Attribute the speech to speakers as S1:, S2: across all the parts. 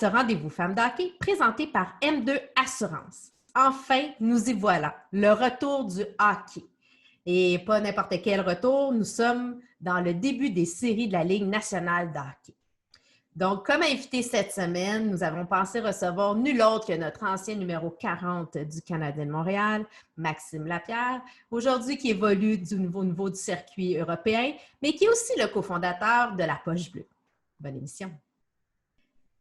S1: ce rendez-vous Femmes d'hockey présenté par M2 Assurance. Enfin, nous y voilà, le retour du hockey. Et pas n'importe quel retour, nous sommes dans le début des séries de la Ligue nationale de hockey. Donc, comme invité cette semaine, nous avons pensé recevoir nul autre que notre ancien numéro 40 du Canadien de Montréal, Maxime Lapierre, aujourd'hui qui évolue du nouveau niveau du circuit européen, mais qui est aussi le cofondateur de la Poche Bleue. Bonne émission.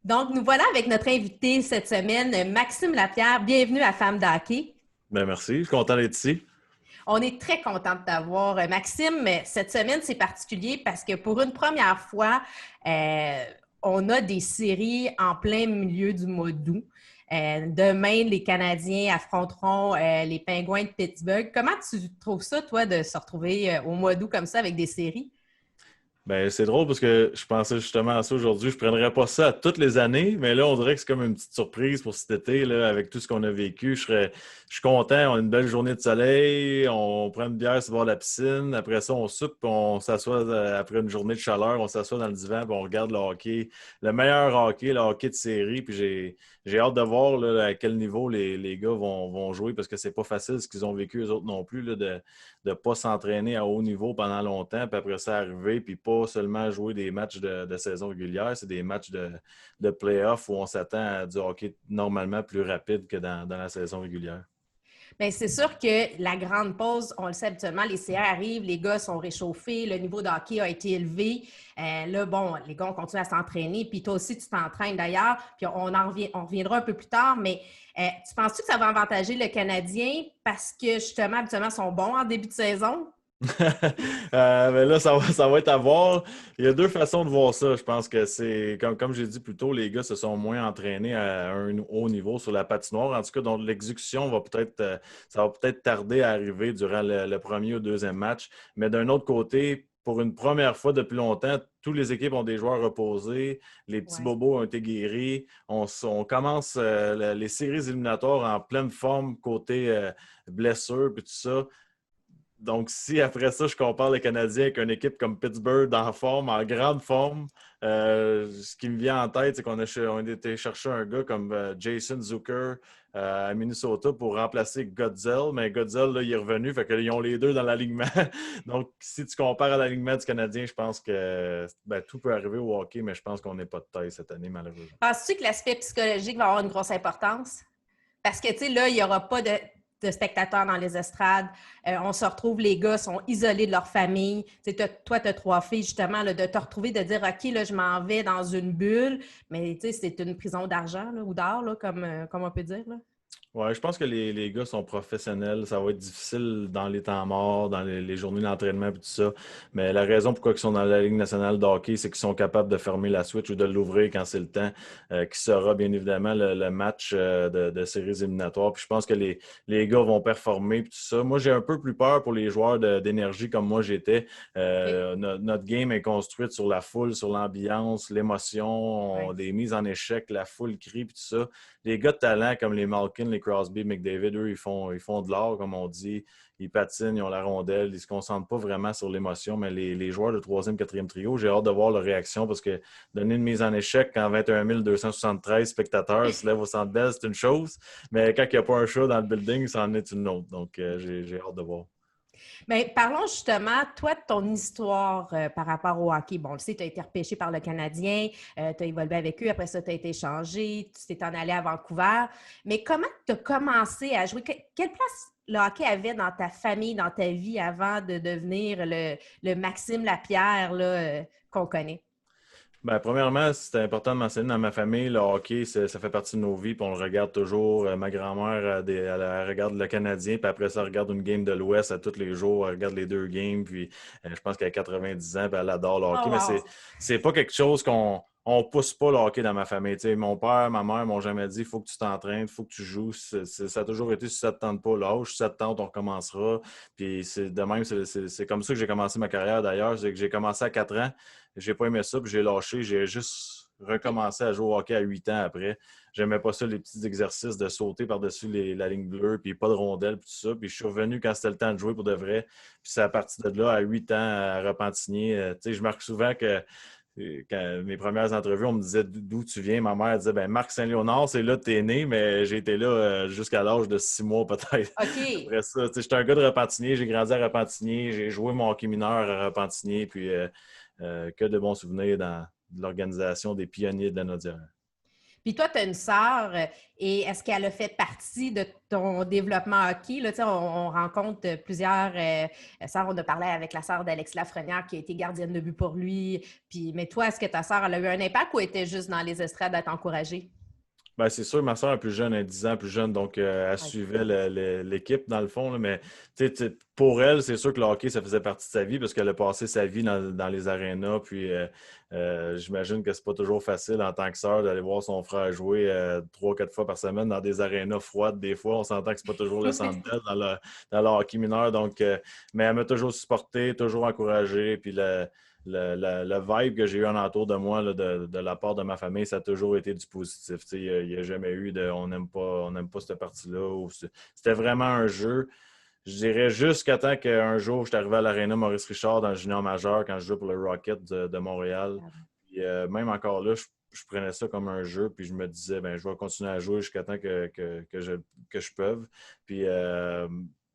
S1: Donc, nous voilà avec notre invité cette semaine, Maxime Lapierre. Bienvenue à Femmes d'hockey.
S2: Bien, merci. Je suis content d'être ici.
S1: On est très content de t'avoir, Maxime. Cette semaine, c'est particulier parce que pour une première fois, on a des séries en plein milieu du mois d'août. Demain, les Canadiens affronteront les Pingouins de Pittsburgh. Comment tu trouves ça, toi, de se retrouver au mois d'août comme ça avec des séries?
S2: Ben, c'est drôle parce que je pensais justement à ça aujourd'hui. Je ne prendrais pas ça à toutes les années, mais là, on dirait que c'est comme une petite surprise pour cet été, là, avec tout ce qu'on a vécu. Je suis content. On a une belle journée de soleil. On prend une bière sur le bord de la piscine. Après ça, on soupe, puis on s'assoit après une journée de chaleur. On s'assoit dans le divan, puis on regarde le hockey. Le meilleur hockey, le hockey de série. Puis j'ai hâte de voir là, à quel niveau les gars vont jouer parce que c'est pas facile ce qu'ils ont vécu eux autres non plus, là, de ne pas s'entraîner à haut niveau pendant longtemps, puis après ça arriver, puis pas seulement jouer des matchs de saison régulière, c'est des matchs de play-off où on s'attend à du hockey normalement plus rapide que dans la saison régulière.
S1: Bien, c'est sûr que la grande pause, on le sait habituellement, les CR arrivent, les gars sont réchauffés, le niveau de hockey a été élevé. Là, bon, les gars ont continué à s'entraîner, puis toi aussi, tu t'entraînes d'ailleurs, puis on reviendra un peu plus tard, mais tu penses-tu que ça va avantager le Canadien parce que, justement, habituellement, ils sont bons en début de saison?
S2: Mais là, ça va être à voir. Il y a deux façons de voir ça. Je pense que c'est, comme j'ai dit plus tôt, les gars se sont moins entraînés à un haut niveau sur la patinoire. En tout cas, donc l'exécution ça va peut-être tarder à arriver durant le premier ou deuxième match. Mais d'un autre côté, pour une première fois depuis longtemps, toutes les équipes ont des joueurs reposés, les petits bobos ont été guéris. On commence les séries éliminatoires en pleine forme côté blessure et tout ça. Donc, si après ça, je compare les Canadiens avec une équipe comme Pittsburgh en forme, en grande forme, ce qui me vient en tête, c'est qu'on a été chercher un gars comme Jason Zucker à Minnesota pour remplacer Gutzel. Mais Gutzel, là, il est revenu, fait qu'ils ont les deux dans l'alignement. Donc, si tu compares à l'alignement du Canadien, je pense que tout peut arriver au hockey, mais je pense qu'on n'est pas de taille cette année, malheureusement.
S1: Penses-tu que l'aspect psychologique va avoir une grosse importance? Parce que, tu sais, là, il n'y aura pas de spectateurs dans les estrades. On se retrouve, les gars sont isolés de leur famille. Toi, tu as 3 filles, justement, là, de te retrouver, de dire, OK, là, je m'en vais dans une bulle. Mais, tu sais, c'est une prison d'argent là, ou d'or, là, comme on peut dire. Là.
S2: Ouais, je pense que les gars sont professionnels. Ça va être difficile dans les temps morts, dans les journées d'entraînement et tout ça. Mais la raison pourquoi ils sont dans la Ligue nationale de hockey, c'est qu'ils sont capables de fermer la switch ou de l'ouvrir quand c'est le temps, qui sera bien évidemment le match de séries éliminatoires. Puis je pense que les gars vont performer et tout ça. Moi, j'ai un peu plus peur pour les joueurs d'énergie comme moi j'étais. Notre game est construite sur la foule, sur l'ambiance, l'émotion, des mises en échec, la foule crie et tout ça. Les gars de talent comme les Malkin, les Crosby, McDavid, eux, ils font de l'art, comme on dit. Ils patinent, ils ont la rondelle. Ils ne se concentrent pas vraiment sur l'émotion. Mais les joueurs de 3e, 4e trio, j'ai hâte de voir leur réaction parce que donner une mise en échec quand 21 273 spectateurs se lèvent au Centre Bell, c'est une chose. Mais quand il n'y a pas un chat dans le building, ça en est une autre. Donc, j'ai hâte de voir.
S1: Bien, parlons justement, toi, de ton histoire par rapport au hockey. Bon, on le sait, tu as été repêché par le Canadien, tu as évolué avec eux, après ça, tu as été échangé, tu t'es en allé à Vancouver. Mais comment tu as commencé à jouer? Quelle place le hockey avait dans ta famille, dans ta vie avant de devenir le Maxime Lapierre là, qu'on connaît?
S2: Ben, premièrement, c'est important de mentionner dans ma famille, le hockey, ça fait partie de nos vies, puis on le regarde toujours. Ma grand-mère, elle regarde le Canadien, puis après ça, elle regarde une game de l'Ouest à tous les jours. Elle regarde les 2 games, puis je pense qu'elle a 90 ans, puis elle adore le hockey.
S1: Oh,
S2: Mais
S1: wow!
S2: c'est pas quelque chose on pousse pas le hockey dans ma famille. Tu sais, mon père, ma mère m'ont jamais dit il faut que tu t'entraînes, il faut que tu joues. Ça a toujours été si ça ne te tente pas, lâche. Si ça te tente, on recommencera. Puis c'est de même, c'est comme ça que j'ai commencé ma carrière d'ailleurs. C'est que j'ai commencé à 4 ans. J'ai pas aimé ça, puis j'ai lâché. J'ai juste recommencé à jouer au hockey à 8 ans après. J'aimais pas ça, les petits exercices de sauter par-dessus la ligne bleue, puis pas de rondelles, puis tout ça. Puis je suis revenu quand c'était le temps de jouer pour de vrai. Puis c'est à partir de là, à 8 ans, à Repentigny. Tu sais, je marque souvent que mes premières entrevues, on me disait d'où tu viens. Ma mère disait, ben Marc Saint-Léonard, c'est là que tu es né, mais j'ai été là jusqu'à l'âge de 6 mois peut-être.
S1: OK.
S2: Après ça, j'étais un gars de Repentigny, j'ai grandi à Repentigny, j'ai joué mon hockey mineur à Repentigny, puis que de bons souvenirs dans l'organisation des pionniers de la Naudière.
S1: Puis toi, tu as une sœur, et est-ce qu'elle a fait partie de ton développement hockey? Là, on rencontre plusieurs sœurs. On a parlé avec la sœur d'Alex Lafrenière qui a été gardienne de but pour lui. Puis, mais toi, est-ce que ta sœur elle a eu un impact ou était juste dans les estrades à t'encourager?
S2: Ben, c'est sûr, ma soeur est plus jeune, elle est 10 ans plus jeune, donc elle
S1: OK.
S2: suivait l'équipe dans le fond. Là, mais pour elle, c'est sûr que le hockey, ça faisait partie de sa vie parce qu'elle a passé sa vie dans les arénas. Puis j'imagine que c'est pas toujours facile en tant que sœur d'aller voir son frère jouer 3-4 fois par semaine dans des arénas froides. Des fois, on s'entend que c'est pas toujours le centre belle dans le hockey mineur. Donc, mais elle m'a toujours supporté, toujours encouragé. Puis le vibe que j'ai eu en entour de moi là, de la part de ma famille, ça a toujours été du positif. Il n'y a jamais eu de on n'aime pas cette partie-là. C'était vraiment un jeu. Je dirais jusqu'à temps qu'un jour, je suis arrivé à l'Arena Maurice Richard dans le junior majeur quand je jouais pour le Rocket de Montréal. Puis, même encore là, je prenais ça comme un jeu, puis je me disais, ben, je vais continuer à jouer jusqu'à temps que je peux. Puis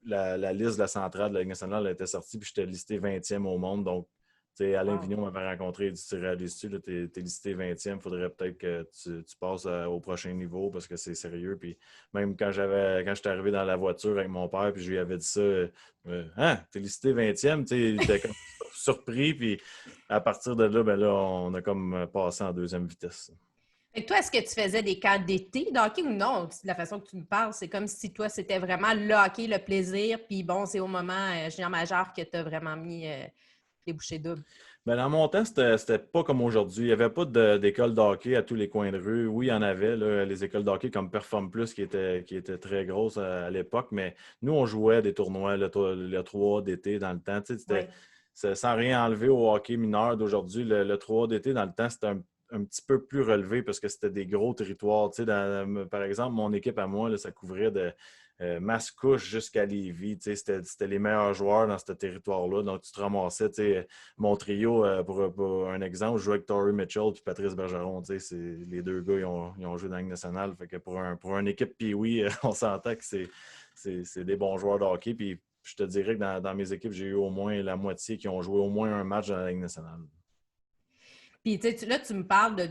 S2: la liste de la centrale de la Ligue nationale elle était sortie, puis j'étais listé 20e au monde. Donc, Alain Vigneault m'avait rencontré, il dit tu réalises-tu, tu es listé 20e, il faudrait peut-être que tu passes au prochain niveau parce que c'est sérieux. Puis même quand j'étais arrivé dans la voiture avec mon père, puis je lui avais dit ça, hein, t'es listé 20e, il était comme surpris. Puis à partir de là, ben là, on a comme passé en deuxième vitesse.
S1: Et toi, est-ce que tu faisais des camps d'été de hockey ou non? De la façon que tu me parles, c'est comme si toi, c'était vraiment le hockey, le plaisir, puis bon, c'est au moment junior majeur que tu as vraiment mis les bouchées doubles.
S2: Ben, dans mon temps, c'était pas comme aujourd'hui. Il n'y avait pas d'école de hockey à tous les coins de rue. Oui, il y en avait, là, les écoles de hockey comme Perform Plus qui étaient très grosses à l'époque, mais nous, on jouait des tournois, le 3 d'été dans le temps.
S1: Oui.
S2: Sans rien enlever au hockey mineur d'aujourd'hui, le 3 d'été dans le temps, c'était un petit peu plus relevé parce que c'était des gros territoires. Par exemple, mon équipe à moi, là, ça couvrait de Mascouche jusqu'à Lévis. C'était les meilleurs joueurs dans ce territoire-là. Donc, tu te ramassais. Mon trio, pour un exemple, je jouais avec Torrey Mitchell et Patrice Bergeron. Les deux gars, ils ont joué dans la Ligue nationale. Fait que pour une équipe Pee-Wee, on s'entend que c'est des bons joueurs de hockey. Puis, je te dirais que dans mes équipes, j'ai eu au moins la moitié qui ont joué au moins un match dans la Ligue nationale.
S1: Puis là, tu me parles de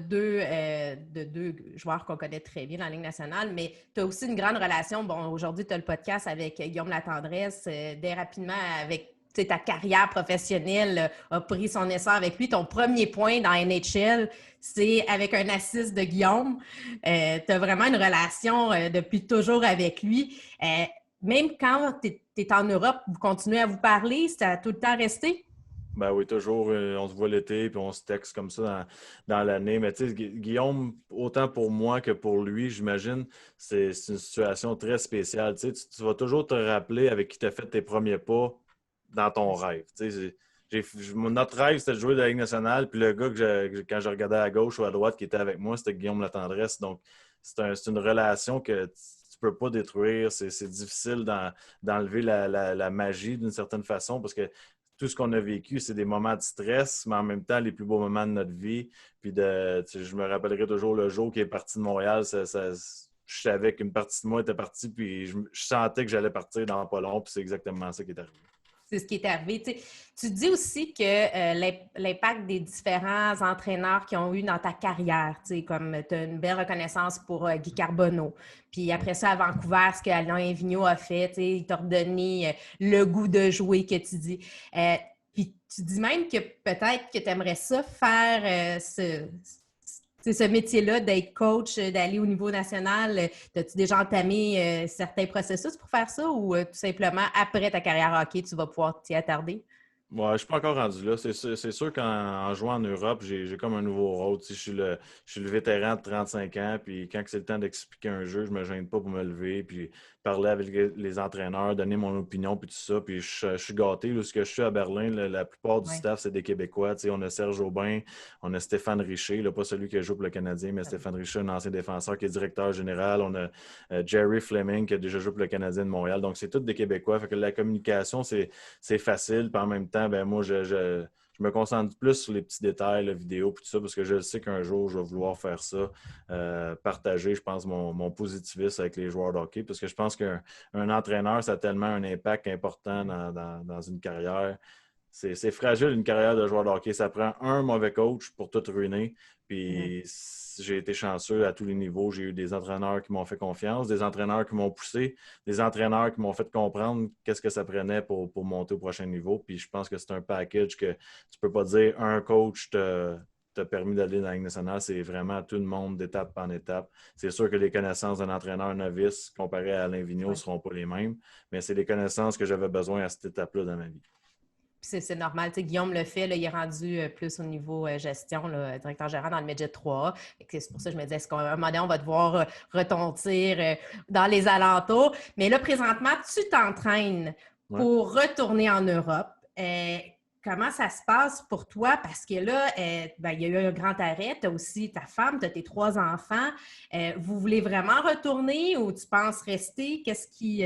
S1: deux joueurs qu'on connaît très bien dans la Ligue nationale, mais tu as aussi une grande relation. Bon, aujourd'hui, tu as le podcast avec Guillaume Latendresse. Dès rapidement, avec ta carrière professionnelle a pris son essor avec lui. Ton premier point dans NHL, c'est avec un assist de Guillaume. Tu as vraiment une relation depuis toujours avec lui. Même quand tu es en Europe, vous continuez à vous parler, ça a tout le temps resté?
S2: Ben oui, toujours, on se voit l'été, puis on se texte comme ça dans l'année. Mais tu sais, Guillaume, autant pour moi que pour lui, j'imagine, c'est une situation très spéciale. Tu sais, tu vas toujours te rappeler avec qui tu as fait tes premiers pas dans ton rêve. Tu sais, notre rêve, c'était de jouer de la Ligue nationale, puis le gars quand je regardais à gauche ou à droite qui était avec moi, c'était Guillaume Latendresse. Donc, c'est une relation que tu peux pas détruire. C'est difficile d'enlever la magie d'une certaine façon parce que tout ce qu'on a vécu, c'est des moments de stress, mais en même temps, les plus beaux moments de notre vie. Puis je me rappellerai toujours le jour qu'il est parti de Montréal. Je savais qu'une partie de moi était partie, puis je sentais que j'allais partir dans pas long, puis c'est exactement ça qui est arrivé.
S1: C'est ce qui est arrivé. Tu dis aussi que l'impact des différents entraîneurs qui ont eu dans ta carrière, comme tu as une belle reconnaissance pour Guy Carbonneau. Puis après ça, à Vancouver, ce que Alain Vigneault a fait, il t'a redonné le goût de jouer que tu dis. Puis tu dis même que peut-être que tu aimerais ça faire ce métier-là d'être coach, d'aller au niveau national. As-tu déjà entamé certains processus pour faire ça ou tout simplement, après ta carrière hockey, tu vas pouvoir t'y attarder?
S2: Ouais, je ne suis pas encore rendu là. C'est sûr qu'en jouant en Europe, j'ai comme un nouveau rôle. Je suis le vétéran de 35 ans, puis quand c'est le temps d'expliquer un jeu, je ne me gêne pas pour me lever, puis parler avec les entraîneurs, donner mon opinion, puis tout ça. Puis je suis gâté. Là, ce que je suis à Berlin, la plupart du staff, c'est des Québécois. On a Serge Aubin, on a Stéphane Richer, là, pas celui qui joue pour le Canadien, mais Stéphane Richer, un ancien défenseur qui est directeur général. On a Jerry Fleming qui a déjà joué pour le Canadien de Montréal. Donc, c'est tous des Québécois. Fait que la communication, c'est facile. Puis en même temps, ben moi, je je me concentre plus sur les petits détails, la vidéo, puis tout ça, parce que je sais qu'un jour, je vais vouloir faire ça, partager, je pense, mon positivisme avec les joueurs de hockey, parce que je pense qu'un entraîneur, ça a tellement un impact important dans une carrière. C'est fragile, une carrière de joueur de hockey. Ça prend un mauvais coach pour tout ruiner. Puis j'ai été chanceux à tous les niveaux. J'ai eu des entraîneurs qui m'ont fait confiance, des entraîneurs qui m'ont poussé, des entraîneurs qui m'ont fait comprendre qu'est-ce que ça prenait pour monter au prochain niveau. Puis je pense que c'est un package que tu peux pas dire un coach t'a permis d'aller dans la Ligue nationale. C'est vraiment tout le monde d'étape en étape. C'est sûr que les connaissances d'un entraîneur novice comparé à Alain Vigneault ne seront pas les mêmes, mais c'est les connaissances que j'avais besoin à cette étape-là dans ma vie.
S1: C'est normal. Tu sais, Guillaume le fait, là, il est rendu plus au niveau gestion, là, directeur gérant dans le Midget 3A. C'est pour ça que je me disais, est-ce qu'à un moment donné, on va devoir retentir dans les alentours? Mais là, présentement, tu t'entraînes pour retourner en Europe. Comment ça se passe pour toi? Parce que là, il y a eu un grand arrêt. Tu as aussi ta femme, tu as tes 3 enfants. Vous voulez vraiment retourner ou tu penses rester? Qu'est-ce qui...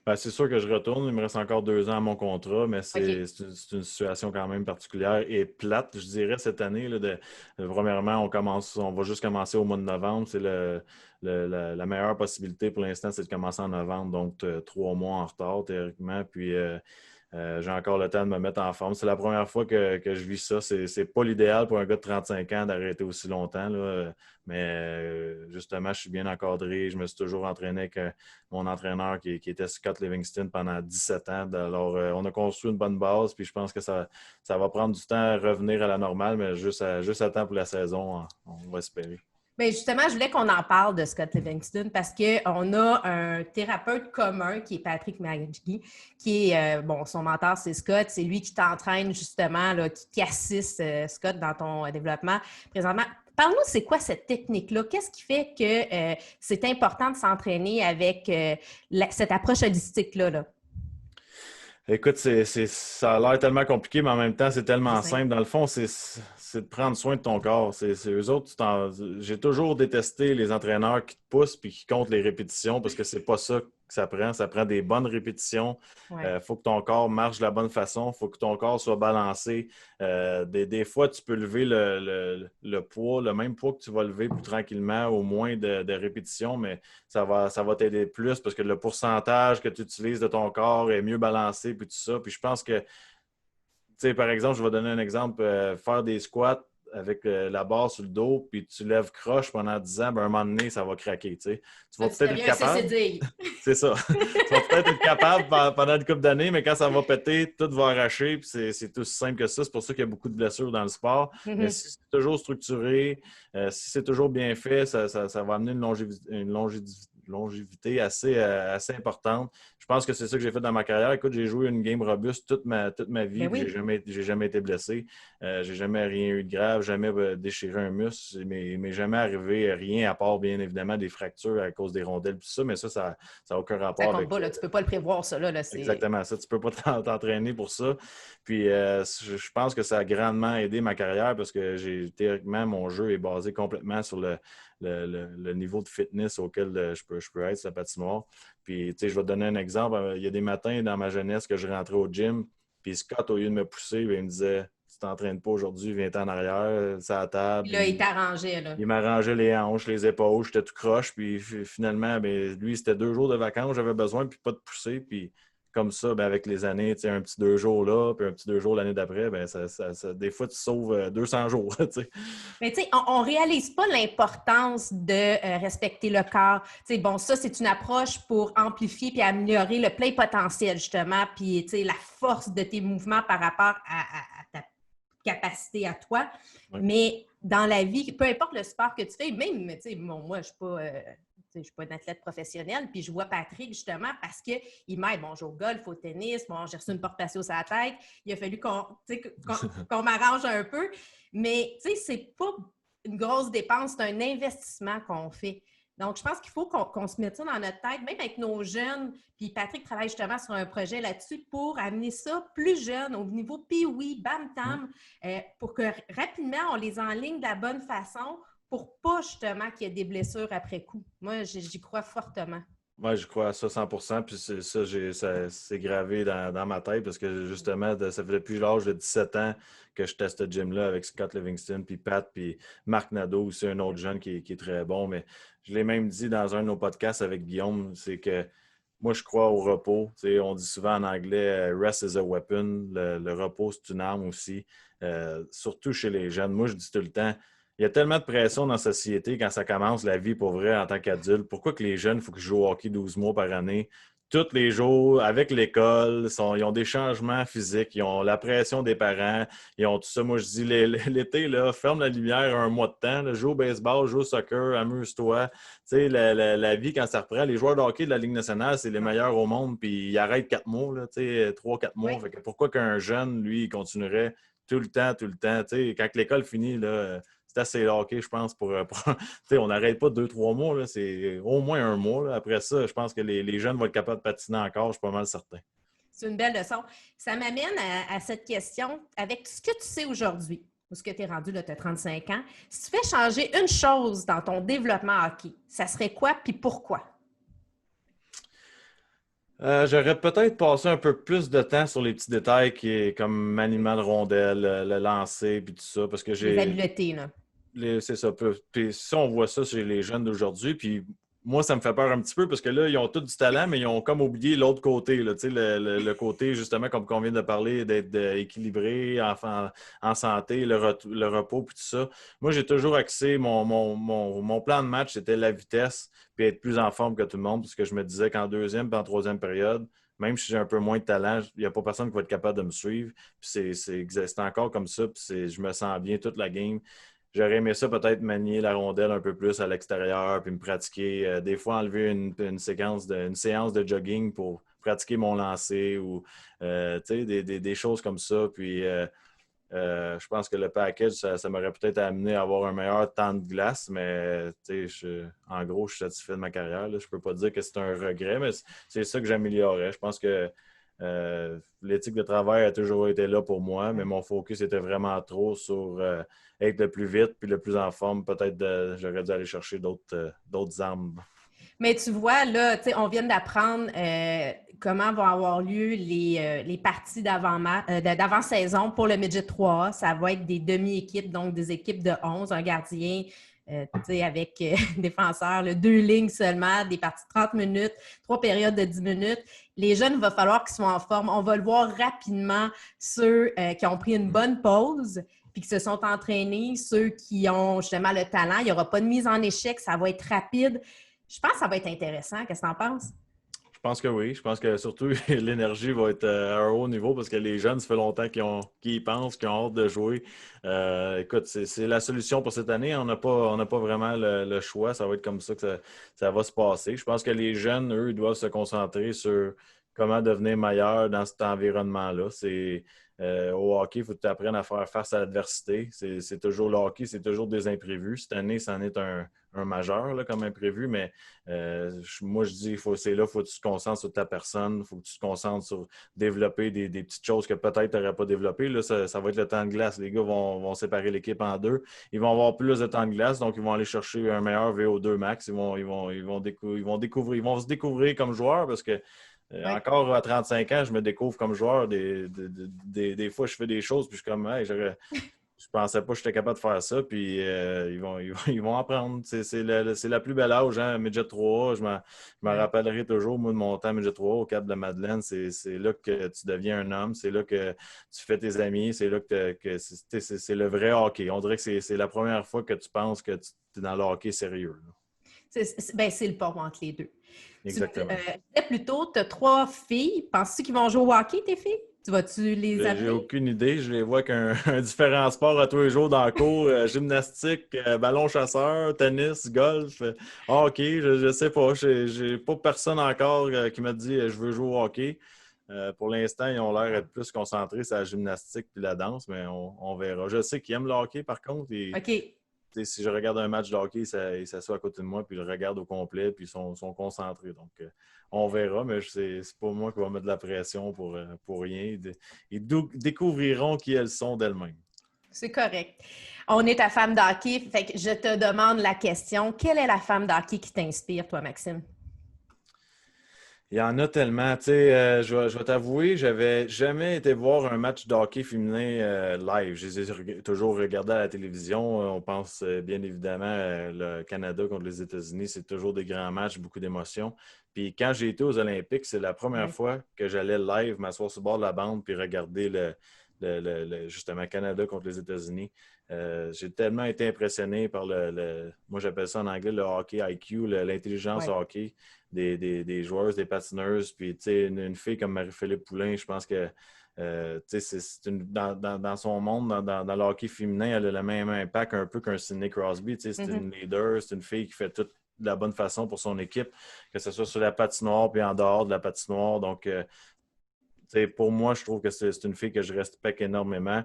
S2: Ben, c'est sûr que je retourne. Il me reste encore 2 ans à mon contrat, mais c'est une situation quand même particulière et plate, je dirais, cette année. Là, premièrement, on va juste commencer au mois de novembre. C'est la meilleure possibilité pour l'instant, c'est de commencer en novembre, donc 3 mois en retard, théoriquement. Puis j'ai encore le temps de me mettre en forme. C'est la première fois que je vis ça. C'est pas l'idéal pour un gars de 35 ans d'arrêter aussi longtemps. Là. Mais justement, je suis bien encadré. Je me suis toujours entraîné avec mon entraîneur qui était Scott Livingston pendant 17 ans. Alors, on a construit une bonne base. Puis je pense que ça va prendre du temps à revenir à la normale, mais juste à temps pour la saison, on va espérer.
S1: Bien, justement, je voulais qu'on en parle de Scott Livingston parce qu'on a un thérapeute commun qui est Patrick McGee, qui est, son mentor, c'est Scott. C'est lui qui t'entraîne justement, là, qui assiste Scott dans ton développement présentement. Parle-nous, c'est quoi cette technique-là? Qu'est-ce qui fait que c'est important de s'entraîner avec cette approche holistique-là? Là?
S2: Écoute, ça a l'air tellement compliqué, mais en même temps, c'est tellement simple. Dans le fond, c'est de prendre soin de ton corps. C'est eux autres, j'ai toujours détesté les entraîneurs qui te poussent et qui comptent les répétitions parce que c'est pas ça que ça prend. Ça prend des bonnes répétitions. Faut que ton corps marche de la bonne façon. Faut que ton corps soit balancé. Des fois, tu peux lever le poids, le même poids que tu vas lever plus tranquillement au moins de répétitions, mais ça va t'aider plus parce que le pourcentage que tu utilises de ton corps est mieux balancé puis tout ça. Puis je pense que, tu sais, par exemple, je vais donner un exemple, faire des squats avec la barre sur le dos, puis tu lèves croche pendant 10 ans, ben, à un moment donné, ça va craquer. Tu sais. Tu vas peut-être être capable. C'est ça. Tu vas peut-être être capable pendant une couple d'années, mais quand ça va péter, tout va arracher, puis c'est tout simple que ça. C'est pour ça qu'il y a beaucoup de blessures dans le sport. Mais si c'est toujours structuré, si c'est toujours bien fait, ça va amener une longévité assez importante. Je pense que c'est ça que j'ai fait dans ma carrière. Écoute, j'ai joué une game robuste toute ma vie. J'ai jamais été blessé. J'ai jamais rien eu de grave, jamais déchiré un muscle. Mais jamais arrivé rien à part, bien évidemment, des fractures à cause des rondelles. Tout ça, mais ça n'a aucun rapport
S1: ça compte pas, là. Tu ne peux pas le prévoir, ça. Là,
S2: exactement. Ça, tu ne peux pas t'entraîner pour ça. Puis, je pense que ça a grandement aidé ma carrière parce que théoriquement, mon jeu est basé complètement sur le niveau de fitness auquel je peux être sur la patinoire. Puis, tu sais, je vais te donner un exemple. Il y a des matins dans ma jeunesse que je rentrais au gym, puis Scott, au lieu de me pousser, il me disait « Tu t'entraînes pas aujourd'hui, viens en arrière, c'est à la table. »
S1: Puis là, il t'arrangeait. Là.
S2: Il m'arrangeait les hanches, les épaules, j'étais tout croche. Puis finalement, bien, lui, c'était 2 jours de vacances, j'avais besoin, puis pas de pousser. Puis comme ça, bien, avec les années, tu sais, un petit 2 jours là, puis un petit 2 jours l'année d'après, bien, des fois, tu sauves 200 jours. Tu sais.
S1: Mais tu sais, on ne réalise pas l'importance de respecter le corps. Tu sais, bon, ça, c'est une approche pour amplifier puis améliorer le plein potentiel, justement, puis tu sais, la force de tes mouvements par rapport à ta capacité à toi. Oui. Mais dans la vie, peu importe le sport que tu fais, même, tu sais, bon, moi, je ne suis pas une athlète professionnelle, puis je vois Patrick, justement, parce qu'il m'aide. Bon, je joue au golf, au tennis, bon, j'ai reçu une porte patio sur la tête. Il a fallu qu'on m'arrange un peu. Mais, tu sais, c'est pas une grosse dépense, c'est un investissement qu'on fait. Donc, je pense qu'il faut qu'on se mette ça dans notre tête, même avec nos jeunes. Puis Patrick travaille justement sur un projet là-dessus pour amener ça plus jeune, au niveau pee-wee, bam-tam, pour que rapidement, on les enligne de la bonne façon pour pas justement qu'il y ait des blessures après coup. Moi, j'y crois fortement.
S2: Ouais, je crois à ça 100%. Puis c'est gravé dans ma tête parce que justement, ça fait depuis l'âge de 17 ans que je teste ce gym-là avec Scott Livingston, puis Pat, puis Marc Nadeau, aussi un autre jeune qui est très bon. Mais je l'ai même dit dans un de nos podcasts avec Guillaume, c'est que moi, je crois au repos. Tu sais, on dit souvent en anglais rest is a weapon. Le repos, c'est une arme aussi, surtout chez les jeunes. Moi, je dis tout le temps, il y a tellement de pression dans la société quand ça commence la vie pour vrai en tant qu'adulte. Pourquoi que les jeunes, il faut qu'ils jouent au hockey 12 mois par année? Tous les jours, avec l'école, ils ont des changements physiques, ils ont la pression des parents, ils ont tout ça. Moi, je dis l'été, là, ferme la lumière un mois de temps, là, joue au baseball, joue au soccer, amuse-toi. Tu sais, la vie, quand ça reprend, les joueurs de hockey de la Ligue nationale, c'est les meilleurs au monde, puis ils arrêtent 4 mois, là, tu sais, 3-4 mois.
S1: Oui.
S2: Fait que pourquoi qu'un jeune, lui, il continuerait tout le temps, tout le temps? Tu sais, quand l'école finit, là, c'est assez hockey, je pense, on n'arrête pas 2-3 mois, là, c'est au moins un mois. Là. Après ça, je pense que les jeunes vont être capables de patiner encore, je suis pas mal certain.
S1: C'est une belle leçon. Ça m'amène à cette question. Avec tout ce que tu sais aujourd'hui, où ce que tu es rendu, tu as 35 ans, si tu fais changer une chose dans ton développement hockey, ça serait quoi puis pourquoi?
S2: J'aurais peut-être passé un peu plus de temps sur les petits détails comme maniement de rondelle, le lancer, puis tout ça, parce que
S1: Les habiletés, là.
S2: C'est ça. Puis si on voit ça chez les jeunes d'aujourd'hui, puis moi, ça me fait peur un petit peu parce que là, ils ont tout du talent, mais ils ont comme oublié l'autre côté, là, le côté, justement, comme on vient de parler, d'être équilibré, en santé, le repos, puis tout ça. Moi, j'ai toujours axé, mon plan de match, c'était la vitesse, puis être plus en forme que tout le monde, parce que je me disais qu'en deuxième et en troisième période, même si j'ai un peu moins de talent, il n'y a pas personne qui va être capable de me suivre. Puis c'est encore comme ça, puis je me sens bien toute la game. J'aurais aimé ça peut-être manier la rondelle un peu plus à l'extérieur puis me pratiquer. Des fois, enlever une séance une séance de jogging pour pratiquer mon lancer ou des choses comme ça. Puis je pense que le package, ça m'aurait peut-être amené à avoir un meilleur temps de glace, mais en gros, je suis satisfait de ma carrière. Là. Je ne peux pas dire que c'est un regret, mais c'est ça que j'améliorerais. Je pense que l'éthique de travail a toujours été là pour moi, mais mon focus était vraiment trop sur être le plus vite puis le plus en forme. Peut-être j'aurais dû aller chercher d'autres armes.
S1: Mais tu vois, là, on vient d'apprendre comment vont avoir lieu les parties d'avant-saison pour le Midget 3A. Ça va être des demi-équipes, donc des équipes de 11, un gardien avec défenseur, 2 lignes seulement, des parties de 30 minutes, 3 périodes de 10 minutes. Les jeunes, il va falloir qu'ils soient en forme. On va le voir rapidement, ceux qui ont pris une bonne pause puis qui se sont entraînés, ceux qui ont justement le talent. Il n'y aura pas de mise en échec, ça va être rapide. Je pense que ça va être intéressant. Qu'est-ce que tu en penses?
S2: Je pense que oui. Je pense que surtout l'énergie va être à un haut niveau parce que les jeunes, ça fait longtemps qu'ils y pensent, qu'ils ont hâte de jouer. Écoute, c'est la solution pour cette année. On n'a pas vraiment le choix. Ça va être comme ça que ça va se passer. Je pense que les jeunes, eux, doivent se concentrer sur comment devenir meilleurs dans cet environnement-là. Au hockey, il faut que tu apprennes à faire face à l'adversité. C'est toujours le hockey, c'est toujours des imprévus. Cette année, c'en est un majeur là, comme imprévu, mais moi, je dis, c'est là, il faut que tu te concentres sur ta personne, il faut que tu te concentres sur développer des petites choses que peut-être tu n'aurais pas développées. Là, ça va être le temps de glace. Les gars vont séparer l'équipe en deux. Ils vont avoir plus de temps de glace, donc ils vont aller chercher un meilleur VO2 max. Ils vont se découvrir comme joueurs parce que
S1: Oui.
S2: encore à 35 ans, je me découvre comme joueur. Des fois, je fais des choses, puis je suis comme, hey, je pensais pas que j'étais capable de faire ça, puis ils vont apprendre. C'est la plus belle âge, hein, Midget 3A. Je m'en rappellerai toujours, moi, de mon temps Midget 3A au Cap de Madeleine. C'est là que tu deviens un homme, c'est là que tu fais tes amis, c'est là que c'est le vrai hockey. On dirait que c'est la première fois que tu penses que tu es dans le hockey sérieux.
S1: C'est le pont entre les deux.
S2: Exactement.
S1: Plutôt, tu as 3 filles. Penses-tu qu'ils vont jouer au hockey, tes filles? Vas-tu les amener?
S2: J'ai aucune idée. Je les vois qu'un différent sport à tous les jours dans le cours. Gymnastique, ballon chasseur, tennis, golf, hockey. Je sais pas. J'ai pas personne encore qui m'a dit je veux jouer au hockey. Pour l'instant, ils ont l'air d'être plus concentrés sur la gymnastique et la danse, mais on verra. Je sais qu'ils aiment le hockey, par contre.
S1: OK.
S2: Si je regarde un match de hockey, ils s'assoient à côté de moi, puis ils le regardent au complet, puis ils sont concentrés. Donc, on verra, mais c'est pas moi qui va mettre de la pression pour rien. Ils découvriront qui elles sont d'elles-mêmes.
S1: C'est correct. On est ta femme d'hockey, fait que je te demande la question. Quelle est la femme d'hockey qui t'inspire, toi, Maxime?
S2: Il y en a tellement. Tu sais, je vais t'avouer, j'avais jamais été voir un match de hockey féminin live. Je les ai toujours regardés à la télévision. On pense bien évidemment le Canada contre les États-Unis. C'est toujours des grands matchs, beaucoup d'émotions. Puis quand j'ai été aux Olympiques, c'est la première
S1: Ouais.
S2: fois que j'allais live m'asseoir sur le bord de la bande puis regarder justement Canada contre les États-Unis. J'ai tellement été impressionné par moi j'appelle ça en anglais le hockey IQ, l'intelligence
S1: Ouais.
S2: hockey des joueuses, des patineuses. Puis, tu sais, une fille comme Marie-Philippe Poulin, je pense que dans son monde, dans le hockey féminin, elle a le même impact un peu qu'un Sidney Crosby. Tu sais, c'est
S1: Mhm.
S2: une leader, c'est une fille qui fait tout de la bonne façon pour son équipe, que ce soit sur la patinoire puis en dehors de la patinoire. Donc, pour moi, je trouve que c'est une fille que je respecte énormément.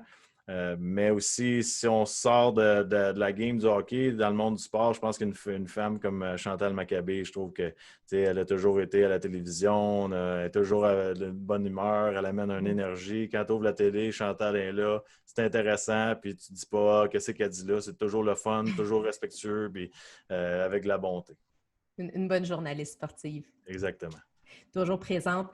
S2: Mais aussi, si on sort de la game du hockey, dans le monde du sport, je pense qu'une femme comme Chantal Maccabé, je trouve que elle a toujours été à la télévision, elle est toujours de bonne humeur, elle amène une
S1: Mhm.
S2: énergie. Quand tu ouvres la télé, Chantal est là, c'est intéressant, puis tu ne dis pas qu'est-ce qu'elle dit là, c'est toujours le fun, toujours respectueux, puis avec de la bonté.
S1: Une bonne journaliste sportive.
S2: Exactement.
S1: Toujours présente.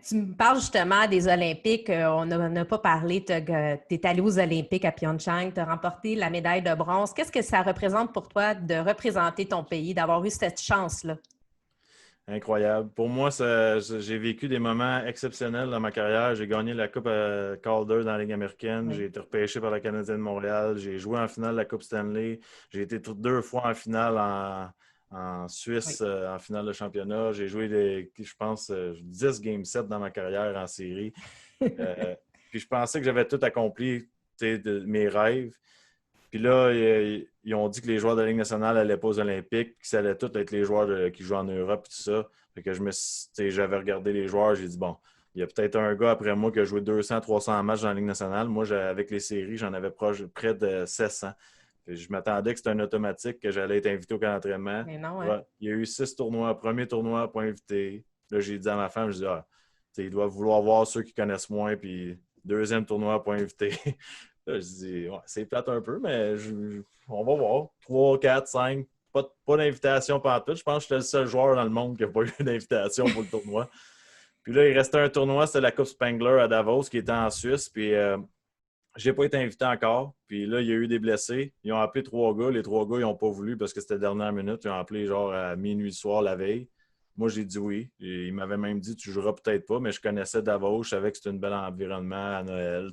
S1: Tu me parles justement des Olympiques. On n'a pas parlé. Tu es allé aux Olympiques à Pyeongchang. Tu as remporté la médaille de bronze. Qu'est-ce que ça représente pour toi de représenter ton pays, d'avoir eu cette chance-là?
S2: Incroyable. Pour moi, j'ai vécu des moments exceptionnels dans ma carrière. J'ai gagné la Coupe Calder dans la Ligue américaine. J'ai
S1: Oui.
S2: été repêché par la Canadienne de Montréal. J'ai joué en finale de la Coupe Stanley. J'ai été deux fois en finale en
S1: Oui.
S2: Suisse, en finale de championnat. J'ai joué, je pense, 10 Game 7 dans ma carrière en série. Euh, Puis je pensais que j'avais tout accompli, de mes rêves. Puis là, ils ont dit que les joueurs de la Ligue nationale n'allaient pas aux Olympiques, que ça allait tout être les joueurs qui jouent en Europe et tout ça. Fait que j'avais regardé les joueurs, j'ai dit, bon, il y a peut-être un gars après moi qui a joué 200, 300 matchs dans la Ligue nationale. Moi, avec les séries, j'en avais près de 700. Je m'attendais que c'était un automatique, que j'allais être invité au camp d'entraînement.
S1: Mais non, hein?
S2: Ouais, il y a eu 6 tournois. Premier tournoi, pas invité. Là, j'ai dit à ma femme, je dis, ils doivent vouloir voir ceux qui connaissent moins, puis deuxième tournoi, pas invité. Là, je dis, ouais, c'est plate un peu, mais on va voir. 3, 4, 5, pas d'invitation partout. Je pense que j'étais le seul joueur dans le monde qui n'a pas eu d'invitation pour le tournoi. Puis là, il restait un tournoi, c'était la Coupe Spengler à Davos, qui était en Suisse. Puis j'ai pas été invité encore. Puis là, il y a eu des blessés. Ils ont appelé 3 gars. Les 3 gars, ils n'ont pas voulu parce que c'était dernière minute. Ils ont appelé genre à minuit du soir la veille. Moi, j'ai dit oui. Et il m'avait même dit tu joueras peut-être pas, mais je connaissais Davos. Je savais que c'était un bel environnement à Noël.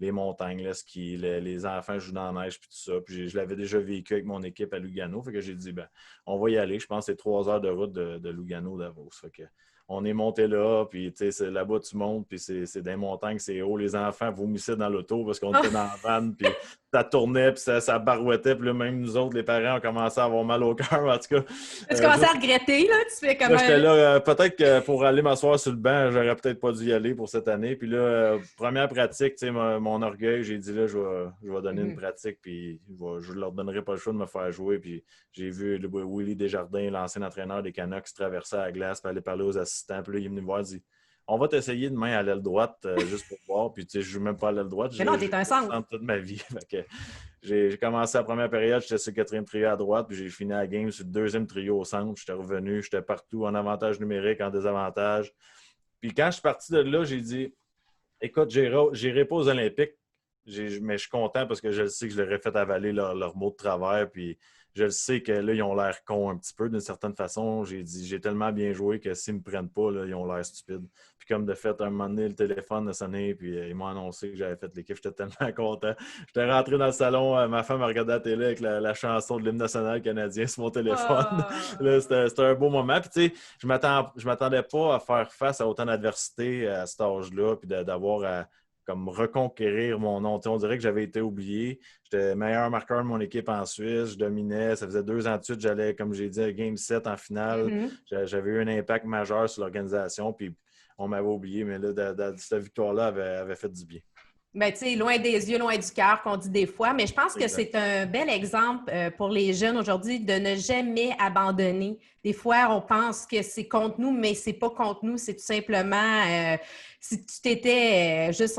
S2: Les montagnes, le ski, les enfants jouent dans la neige, puis tout ça. Puis je l'avais déjà vécu avec mon équipe à Lugano. Fait que j'ai dit ben, on va y aller. Je pense que c'est 3 heures de route de Lugano, Davos. Fait que on est monté là, puis c'est là-bas tu montes, puis c'est des montagnes, c'est haut. Les enfants vomissaient dans l'auto parce qu'on était dans la vanne, puis ça tournait, puis ça barouettait, puis là, même nous autres, les parents, ont commencé à avoir mal au cœur, en tout cas.
S1: Tu commences à
S2: Juste,
S1: regretter, là? Tu fais comme
S2: là, j'étais
S1: un...
S2: là, peut-être que pour aller m'asseoir sur le banc, j'aurais peut-être pas dû y aller pour cette année. Puis là, première pratique, tu sais, mon orgueil, j'ai dit là, je vais donner une
S1: Mhm.
S2: pratique, puis je leur donnerai pas le choix de me faire jouer. Puis j'ai vu Willy Desjardins, l'ancien entraîneur des Canucks, traverser la glace, puis aller parler aux assistants. Puis là, il est venu me voir, il dit on va t'essayer demain à l'aile droite, juste pour voir. Puis tu sais, je joue même pas à l'aile droite,
S1: Mais non,
S2: j'ai
S1: t'es un
S2: joué au
S1: centre.
S2: centre toute ma vie. Fait que j'ai commencé la première période, j'étais sur le quatrième trio à droite, puis j'ai fini la game sur le deuxième trio au centre. J'étais revenu, j'étais partout en avantage numérique, en désavantage. Puis quand je suis parti de là, j'ai dit écoute, j'irai pas aux Olympiques, mais je suis content parce que je le sais que je leur ai fait avaler leur mot de travers. Puis je le sais que là, ils ont l'air cons un petit peu d'une certaine façon. J'ai dit j'ai tellement bien joué que s'ils ne me prennent pas, là, ils ont l'air stupides. Puis comme de fait, un moment donné, le téléphone a sonné, puis ils m'ont annoncé que j'avais fait l'équipe. J'étais tellement content. J'étais rentré dans le salon, ma femme a regardé la télé avec la chanson de l'hymne national canadien sur mon téléphone. Là,
S1: Ah.
S2: c'était un beau moment. Puis tu sais, je m'attendais pas à faire face à autant d'adversité à cet âge-là, puis d'avoir à comme reconquérir mon nom. Tu sais, on dirait que j'avais été oublié. J'étais meilleur marqueur de mon équipe en Suisse. Je dominais. Ça faisait 2 ans de suite. J'allais, comme j'ai dit, à Game 7 en finale.
S1: Mhm.
S2: J'avais eu un impact majeur sur l'organisation. Puis on m'avait oublié. Mais là, cette victoire-là avait fait du bien.
S1: Ben, tu sais, loin des yeux, loin du cœur, qu'on dit des fois, mais je pense que
S2: Exact.
S1: c'est un bel exemple pour les jeunes aujourd'hui de ne jamais abandonner des fois, on pense que c'est contre nous, mais c'est pas contre nous. C'est tout simplement si tu t'étais juste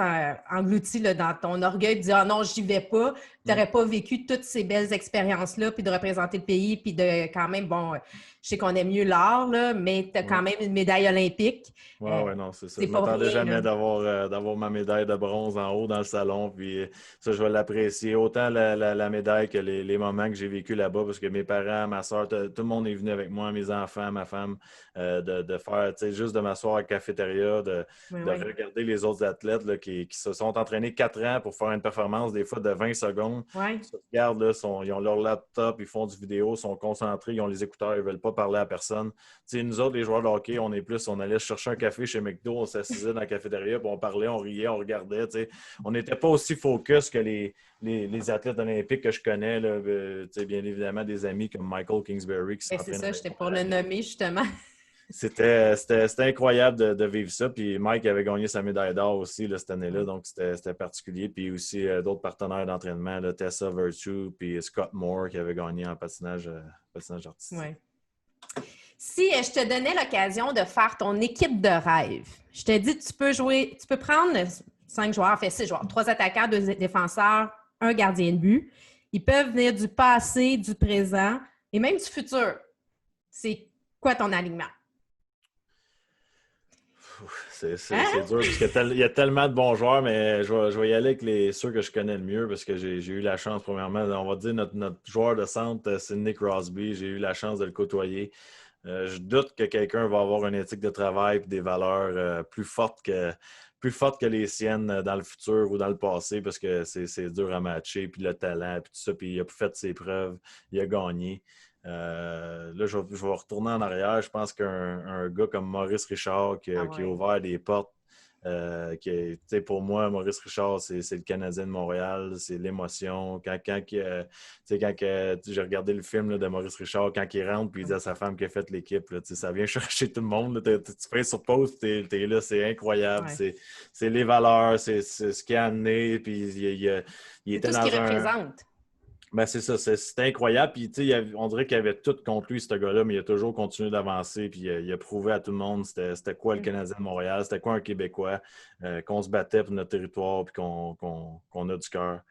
S1: englouti là, dans ton orgueil de dire « Ah non, j'y vais pas », tu n'aurais pas vécu toutes ces belles expériences-là, puis de représenter le pays, puis de quand même, bon, je sais qu'on aime mieux l'art, là, mais tu as quand même une médaille olympique.
S2: Ouais, non, c'est ça.
S1: C'est
S2: Je
S1: pas
S2: m'attendais
S1: rien,
S2: jamais
S1: là.
S2: d'avoir ma médaille de bronze en haut dans le salon. Puis ça, je vais l'apprécier. Autant la médaille que les moments que j'ai vécu là-bas, parce que mes parents, ma soeur, tout le monde est venu avec moi, mes enfants, ma femme, de faire, tu sais, juste de m'asseoir à la cafétéria, de
S1: Oui.
S2: regarder les autres athlètes là, qui se sont entraînés 4 ans pour faire une performance, des fois de 20 secondes.
S1: Ouais.
S2: Ils se regardent, là, ils ont leur laptop, ils font du vidéo, ils sont concentrés, ils ont les écouteurs, ils ne veulent pas parler à personne. Tu sais, nous autres, les joueurs de hockey, on allait chercher un café chez McDo, on s'assisait dans la cafétéria, puis on parlait, on riait, on regardait. Tu sais. On n'était pas aussi focus que les athlètes olympiques que je connais. Là, tu sais, bien évidemment, des amis comme Michael Kingsbury qui
S1: Ben, c'est
S2: s'entraîne
S1: ça,
S2: avec
S1: j'étais
S2: moi.
S1: pour le nommer, justement.
S2: C'était incroyable de vivre ça. Puis Mike avait gagné sa médaille d'or aussi là, cette année-là, donc c'était particulier. Puis aussi d'autres partenaires d'entraînement, là, Tessa Virtue, puis Scott Moore qui avait gagné en patinage artistique.
S1: Ouais. Si je te donnais l'occasion de faire ton équipe de rêve, je te dis, tu peux jouer, tu peux prendre 5 joueurs, en fait 6 joueurs, 3 attaquants, 2 défenseurs, un gardien de but. Ils peuvent venir du passé, du présent et même du futur. C'est quoi ton alignement?
S2: C'est dur parce qu'il y a tellement de bons joueurs, mais je vais y aller avec ceux que je connais le mieux parce que j'ai eu la chance, premièrement, on va dire notre joueur de centre, c'est Nick Crosby. J'ai eu la chance de le côtoyer. Je doute que quelqu'un va avoir une éthique de travail et des valeurs plus fortes que les siennes dans le futur ou dans le passé parce que c'est dur à matcher, puis le talent, puis tout ça, puis il a fait ses preuves, il a gagné. Là, je vais retourner en arrière. Je pense qu'un gars comme Maurice Richard qui a ouvert des portes, pour moi, Maurice Richard, c'est le Canadien de Montréal, c'est l'émotion. Quand j'ai regardé le film là, de Maurice Richard, quand il rentre puis il dit à sa femme qui a fait l'équipe, là, ça vient chercher tout le monde. Là, tu fais sur pause, tu es là, c'est incroyable.
S1: Ouais.
S2: C'est les valeurs, c'est ce qu'il a amené. Puis il était
S1: tout ce
S2: dans
S1: qu'il représente.
S2: Ben c'est ça, c'était incroyable. Puis, on dirait qu'il avait tout contre lui, ce gars-là, mais il a toujours continué d'avancer. Puis, il a prouvé à tout le monde c'était quoi le Canadien de Montréal, c'était quoi un Québécois, qu'on se battait pour notre territoire puis qu'on a du cœur.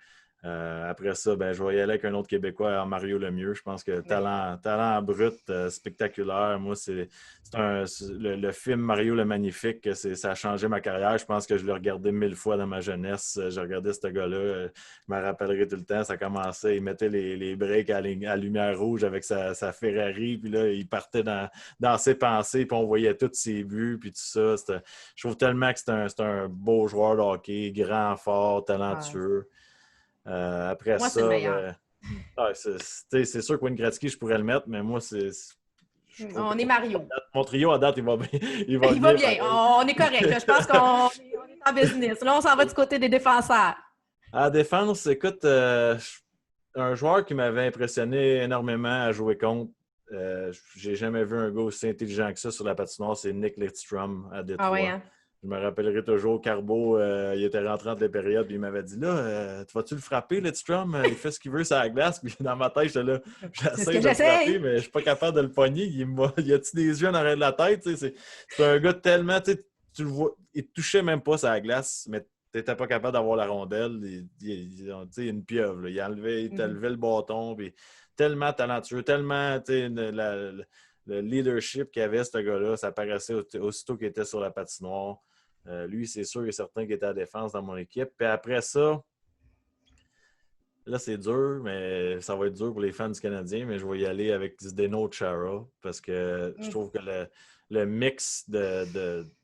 S2: Après ça, ben, je vais y aller avec un autre Québécois, Mario Lemieux. Je pense que talent brut, spectaculaire. Moi, le film Mario le Magnifique, ça a changé ma carrière. Je pense que je l'ai regardé 1000 fois dans ma jeunesse. J'ai regardé ce gars-là. Je me rappellerai tout le temps. Ça commençait, il mettait les breaks à lumière rouge avec sa Ferrari. Puis là, il partait dans ses pensées. Puis on voyait tous ses buts. Puis tout ça. Je trouve tellement que c'est un beau joueur de hockey, grand, fort, talentueux. Après
S1: moi,
S2: ça,
S1: c'est le meilleur.
S2: c'est sûr que Wayne Gretzky, je pourrais le mettre, mais moi,
S1: on est Mario.
S2: Mon trio, à date, il va bien.
S1: Il va bien. On est correct. Là. Je pense qu'on est en business. Là, on s'en va du côté des défenseurs.
S2: À la défense, écoute, un joueur qui m'avait impressionné énormément à jouer contre, j'ai jamais vu un gars aussi intelligent que ça sur la patinoire, c'est Nick Lidstrom à Détroit.
S1: Ah ouais, hein?
S2: Je me rappellerai toujours, Carbo, il était rentré entre les périodes, puis il m'avait dit là, tu vas-tu le frapper, Lidstrom? Il fait ce qu'il veut sur la glace. Puis dans ma tête, j'étais là, j'essaie de le frapper, mais je suis pas capable de le pogner. Il a-tu des yeux en arrière de la tête? C'est un gars tellement, tu le vois, il touchait même pas sur la glace, mais tu n'étais pas capable d'avoir la rondelle. Une pieuvre. Il t'a levé le bâton. Puis tellement talentueux, tellement le leadership qu'avait ce gars-là, ça paraissait aussitôt qu'il était sur la patinoire. Lui, c'est sûr et certain qu'il était à la défense dans mon équipe. Puis après ça, là, c'est dur, mais ça va être dur pour les fans du Canadien, mais je vais y aller avec Zdeno Chara parce que je trouve que le mix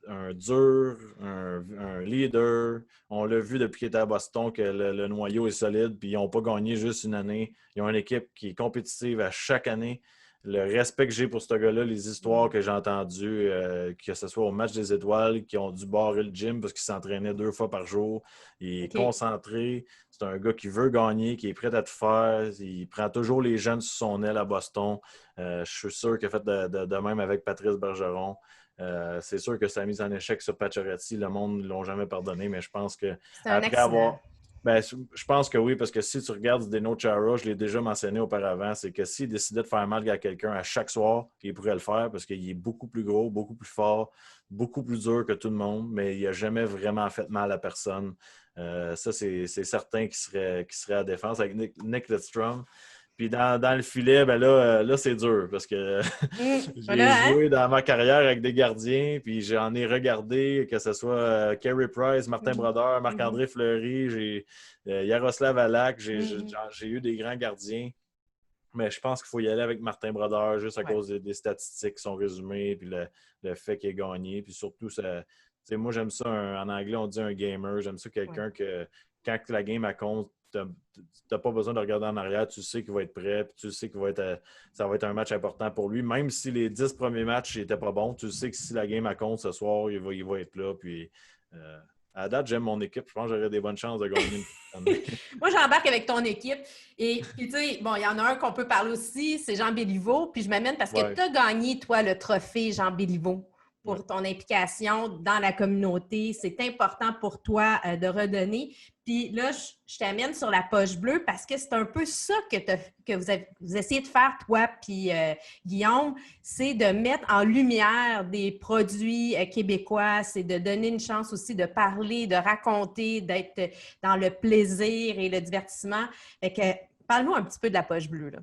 S2: un dur, un leader, on l'a vu depuis qu'il était à Boston que le noyau est solide, puis ils n'ont pas gagné juste une année. Ils ont une équipe qui est compétitive à chaque année. Le respect que j'ai pour ce gars-là, les histoires que j'ai entendues, que ce soit au match des étoiles, qui ont dû barrer le gym parce qu'il s'entraînait 2 fois par jour. Il est concentré. C'est un gars qui veut gagner, qui est prêt à tout faire. Il prend toujours les jeunes sous son aile à Boston. Je suis sûr qu'il a fait de même avec Patrice Bergeron. C'est sûr que sa mise en échec sur Pacioretty, le monde ne l'ont jamais pardonné, mais je pense que après avoir Ben, je pense que oui, parce que si tu regardes Zdeno Chara, je l'ai déjà mentionné auparavant, c'est que s'il décidait de faire mal à quelqu'un à chaque soir, il pourrait le faire parce qu'il est beaucoup plus gros, beaucoup plus fort, beaucoup plus dur que tout le monde, mais il n'a jamais vraiment fait mal à personne. Ça, c'est certain qu'il serait à défense avec Nick Lidstrom. Puis dans le filet, ben là c'est dur parce que j'ai
S1: Voilà, hein?
S2: joué dans ma carrière avec des gardiens, puis j'en ai regardé, que ce soit Carey Price, Martin
S1: Mhm.
S2: Brodeur,
S1: Mhm.
S2: Marc-André Fleury, Yaroslav Alak,
S1: Mhm.
S2: j'ai eu des grands gardiens. Mais je pense qu'il faut y aller avec Martin Brodeur juste à
S1: Ouais,
S2: cause des statistiques qui sont résumées, puis le fait qu'il ait gagné. Puis surtout, moi, j'aime ça, en anglais, on dit un gamer. J'aime ça
S1: ouais.
S2: quelqu'un que, quand la game elle compte, tu n'as pas besoin de regarder en arrière. Tu sais qu'il va être prêt, puis tu sais ça va être un match important pour lui. Même si les 10 premiers matchs n'étaient pas bons, tu sais que si la game elle compte ce soir, il va être là. Puis, euh, à la date, j'aime mon équipe. Je pense que j'aurais des bonnes chances de gagner une année.
S1: Moi, j'embarque avec ton équipe. Et puis, tu sais, bon, il y en a un qu'on peut parler aussi, c'est Jean Béliveau. Puis, je m'amène parce que
S2: Ouais,
S1: tu as gagné, toi, le trophée Jean Béliveau
S2: ouais.
S1: pour ton implication dans la communauté. C'est important pour toi de redonner. Puis là, je t'amène sur la poche bleue parce que c'est un peu ça que vous essayez de faire, toi puis Guillaume, c'est de mettre en lumière des produits québécois, c'est de donner une chance aussi de parler, de raconter, d'être dans le plaisir et le divertissement. Fait que, parle-nous un petit peu de la poche bleue, là.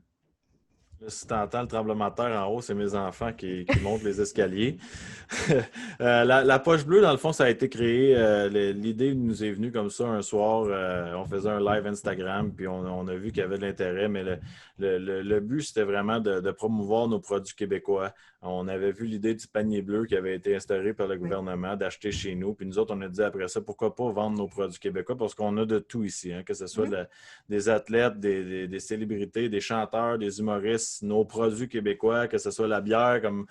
S2: Là, si tu entends le tremblement de terre en haut, c'est mes enfants qui montent les escaliers. La poche bleue, dans le fond, ça a été créé. L'idée nous est venue comme ça un soir. On faisait un live Instagram, puis on a vu qu'il y avait de l'intérêt, mais le but, c'était vraiment de promouvoir nos produits québécois. On avait vu l'idée du panier bleu qui avait été instauré par le
S1: Oui.
S2: gouvernement d'acheter chez nous. Puis nous autres, on a dit après ça, pourquoi pas vendre nos produits québécois parce qu'on a de tout ici, hein, que ce soit des athlètes, des célébrités, des chanteurs, des humoristes, nos produits québécois, que ce soit la bière comme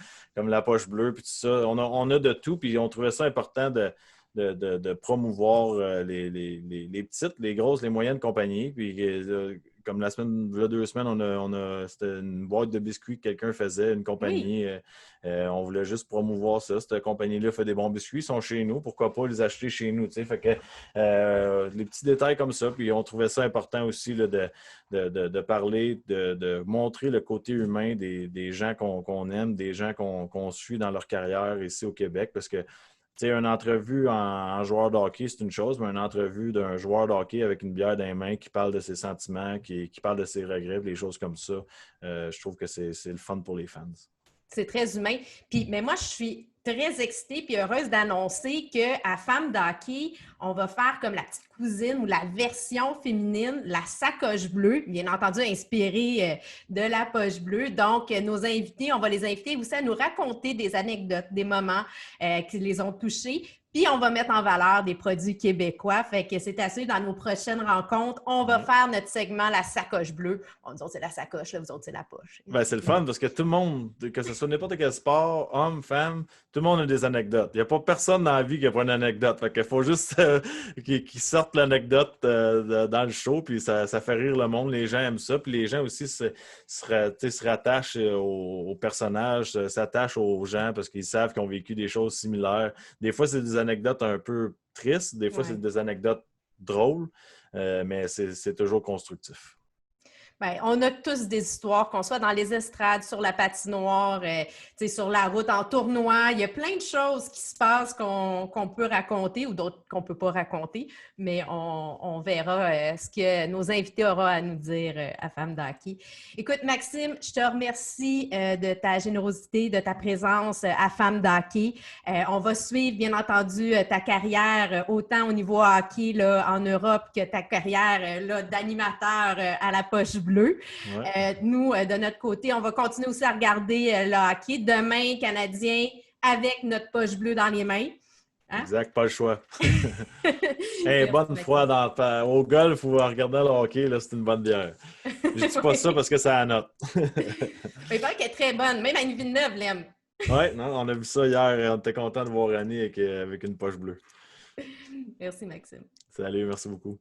S2: la poche bleue, puis tout ça. On a de tout, puis on trouvait ça important de promouvoir les petites, les grosses, les moyennes compagnies. Puis comme là, 2 semaines, c'était une boîte de biscuits que quelqu'un faisait, une
S1: Oui.
S2: compagnie. On voulait juste promouvoir ça. Cette compagnie-là fait des bons biscuits, ils sont chez nous. Pourquoi pas les acheter chez nous? Fait que les petits détails comme ça. Puis on trouvait ça important aussi là, de parler, de montrer le côté humain des gens qu'on aime, des gens qu'on suit dans leur carrière ici au Québec. Parce que une entrevue en joueur de hockey, c'est une chose, mais une entrevue d'un joueur de hockey avec une bière dans les mains qui parle de ses sentiments, qui parle de ses regrets, les choses comme ça, je trouve que c'est le fun pour les fans.
S1: C'est très humain. Puis, mais moi, je suis très excitée et heureuse d'annoncer qu'à Femme d'Hockey, on va faire comme la petite cousine ou la version féminine, la sacoche bleue, bien entendu inspirée de la poche bleue. Donc, nos invités, on va les inviter aussi à nous raconter des anecdotes, des moments qui les ont touchés. Puis, on va mettre en valeur des produits québécois. Fait que c'est assez dans nos prochaines rencontres. On va
S2: Ouais.
S1: faire notre segment La sacoche bleue. Bon, nous autres, c'est la sacoche, là, vous autres, c'est la poche.
S2: Ben, c'est le fun parce que tout le monde, que ce soit n'importe quel sport, homme, femme, tout le monde a des anecdotes. Il n'y a pas personne dans la vie qui n'a pas une anecdote. Fait qu'il faut juste qu'ils sortent l'anecdote dans le show, puis ça fait rire le monde. Les gens aiment ça. Puis les gens aussi se rattachent aux personnages, s'attachent aux gens parce qu'ils savent qu'ils ont vécu des choses similaires. Des fois, c'est des anecdotes un peu tristes, des fois, c'est
S1: Ouais.
S2: des anecdotes drôles, mais c'est toujours constructif.
S1: Bien, on a tous des histoires, qu'on soit dans les estrades, sur la patinoire, sur la route, en tournoi. Il y a plein de choses qui se passent qu'on peut raconter ou d'autres qu'on ne peut pas raconter, mais on verra ce que nos invités auront à nous dire à Femme d'Hockey. Écoute, Maxime, je te remercie de ta générosité, de ta présence à Femme d'Hockey. On va suivre, bien entendu, ta carrière, autant au niveau hockey là, en Europe que ta carrière là, d'animateur à la poche bleue.
S2: Ouais.
S1: Nous, de notre côté, on va continuer aussi à regarder le hockey. Demain, Canadien, avec notre poche bleue dans les mains. Hein?
S2: Exact, pas le choix. Hey,
S1: Merci,
S2: bonne
S1: Maxime.
S2: fois au golf ou en regardant le hockey, là, c'est une bonne bière. Je dis pas ça
S1: Oui.
S2: parce que ça note.
S1: Il paraît qu'elle est très bonne. Même Annie Villeneuve l'aime.
S2: Ouais, non, on a vu ça hier. On était content de voir Annie avec une poche bleue.
S1: Merci, Maxime.
S2: Salut, merci beaucoup.